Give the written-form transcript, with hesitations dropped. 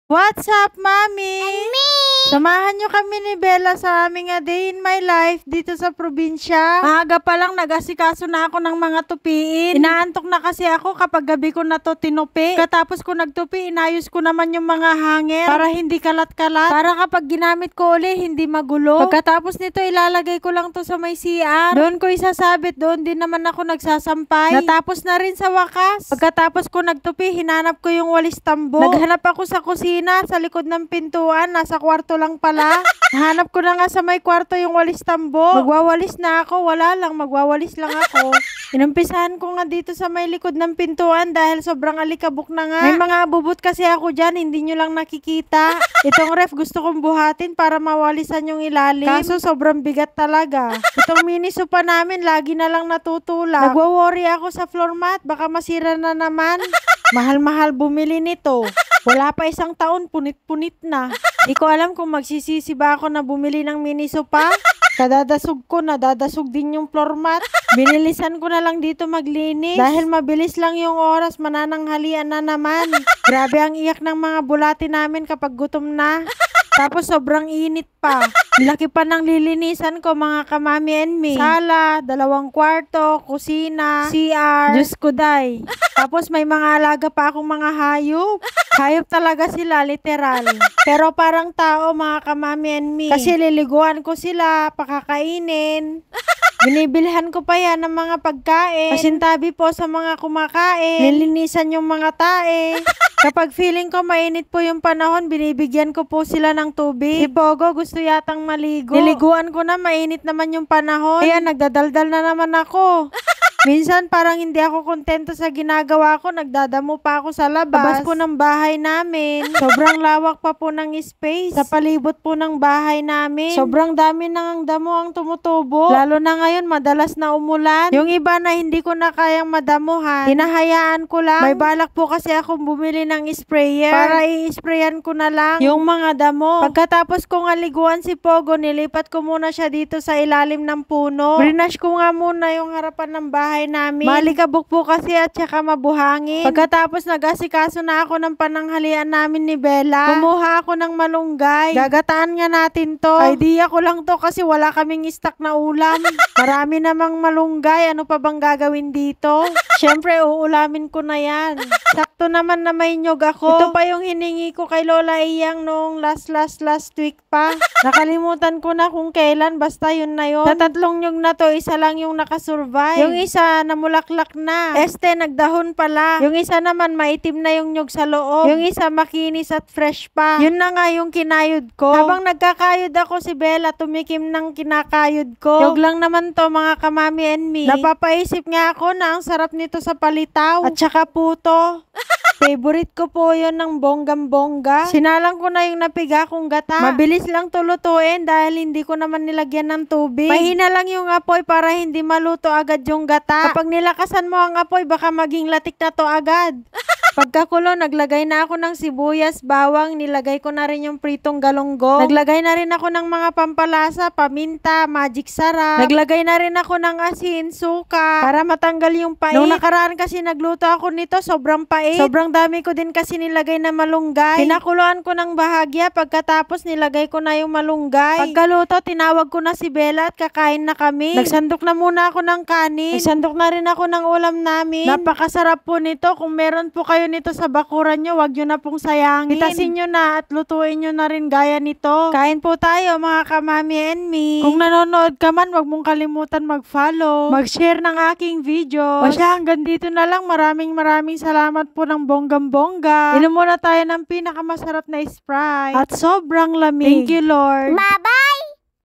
What's up, Mami? Samahan nyo kami ni Bella sa aming A Day in My Life dito sa probinsya. Maaga pa lang nagasikaso na ako ng mga tupiin. Inaantok na kasi ako kapag gabi ko na to tinupi. Katapos ko nagtupi, inayos ko naman yung mga hanger para hindi kalat-kalat. Para kapag ginamit ko uli, hindi magulo. Pagkatapos nito, ilalagay ko lang to sa may CR. Doon ko isasabit, doon din naman ako nagsasampay. Natapos na rin sa wakas. Pagkatapos ko nagtupi, hinanap ko yung walis tambo. Naghanap ako sa kusina, sa likod ng pintuan, nasa kwarto lang pala. Hanap ko na nga sa may kwarto yung walis tambo. Magwawalis na ako, wala lang, magwawalis lang ako. Inumpisahan ko nga dito sa may likod ng pintuan dahil sobrang alikabok na nga. May mga abubot kasi ako dyan, hindi nyo lang nakikita. Itong ref gusto kong buhatin para mawalisan yung ilalim. Kaso sobrang bigat talaga. Itong mini sofa namin, lagi na lang natutulak. Nagwa-worry ako sa floor mat, baka masira na naman. Mahal-mahal bumili nito. Wala pa isang taon, punit-punit na. Di ko alam kung magsisisi ba ako na bumili ng mini sofa. Kadadasog ko, nadadasog din yung floor mat. Binilisan ko na lang dito maglinis. Dahil mabilis lang yung oras, manananghalian na naman. Grabe ang iyak ng mga bulati namin kapag gutom na. Tapos sobrang init pa. Laki pa ng lilinisan ko mga kamami and me. Sala, 2 kwarto, kusina, CR, Diyos ko day. Tapos may mga alaga pa akong mga hayop. Hayop talaga sila, literal. Pero parang tao mga kamami and me. Kasi liliguan ko sila, pakakainin. Binibilhan ko pa yan ng mga pagkain. Pasintabi po sa mga kumakain. Nilinisan yung mga tae. Kapag feeling ko mainit po yung panahon, binibigyan ko po sila ng tubig. Si Pogo gusto yatang maligo. Niliguan ko na, mainit naman yung panahon. Kaya nagdadaldal na naman ako. Minsan parang hindi ako kontento sa ginagawa ko, nagdadamo pa ako sa labas po ng bahay namin. Sobrang lawak pa po ng space sa palibot po ng bahay namin. Sobrang dami nang damo ang tumutubo. Lalo na ngayon, madalas na umulan. Yung iba na hindi ko na kayang madamuhan, hinahayaan ko lang. May balak po kasi akong bumili ng sprayer para i-sprayan ko na lang yung mga damo. Pagkatapos kong aliguan si Pogo, nilipat ko muna siya dito sa ilalim ng puno. Brinash ko nga muna yung harapan ng bahay namin. Malikabok po kasi at saka mabuhangin. Pagkatapos nagasikaso na ako ng pananghalian namin ni Bella, kumuha ako ng malunggay. Gagataan nga natin to. Idea ko lang to kasi wala kaming stock na ulam. Marami namang malunggay. Ano pa bang gagawin dito? Syempre, uulamin ko na yan. Sakto naman na may nyog ako. Ito pa yung hiningi ko kay Lola Iyang noong last week pa. Nakalimutan ko na kung kailan. Basta yun na yun. Sa 3 nyog na to, isa lang yung nakasurvive. Yung isa namulaklak na. Nagdahon pala. Yung isa naman maitim na yung nyog sa loob. Yung isa makinis at fresh pa. Yun na nga yung kinayod ko. Habang nagkakayod ako, si Bella tumikim ng kinakayod ko. Nyog lang naman to mga kamami and me. Napapaisip nga ako na ang sarap nito sa palitaw. At saka puto. Favorite ko po yun ng bonggam-bongga. Sinalang ko na yung napiga kong gata. Mabilis lang tulutuin dahil hindi ko naman nilagyan ng tubig. Mahina lang yung apoy para hindi maluto agad yung gata. Kapag nilakasan mo ang apoy, baka maging latik na to agad. Pagkakulo, naglagay na ako ng sibuyas, bawang, nilagay ko na rin yung pritong galunggong. Naglagay na rin ako ng mga pampalasa, paminta, magic sarap. Naglagay na rin ako ng asin, suka, para matanggal yung pait. Nung nakaraan kasi nagluto ako nito, sobrang pait. Sobrang dami ko din kasi nilagay na malunggay. Pinakuluan ko ng bahagya, pagkatapos nilagay ko na yung malunggay. Pagkaluto, tinawag ko na si Bella at kakain na kami. Nagsandok na muna ako ng kanin. Nagsandok na rin ako ng ulam namin. Napakasarap po nito. Kung meron po kayo nito sa bakuran nyo, wag nyo na pong sayangin. Itasin nyo na at lutuin nyo na rin gaya nito. Kain po tayo mga kamami and me. Kung nanonood ka man, wag mong kalimutan mag-follow, mag-share ng aking video. O siya, hanggang dito na lang. Maraming salamat po ng bonggam-bongga. Inom muna tayo ng pinakamasarap na Sprite. At sobrang lamig. Thank you, Lord. Bye-bye!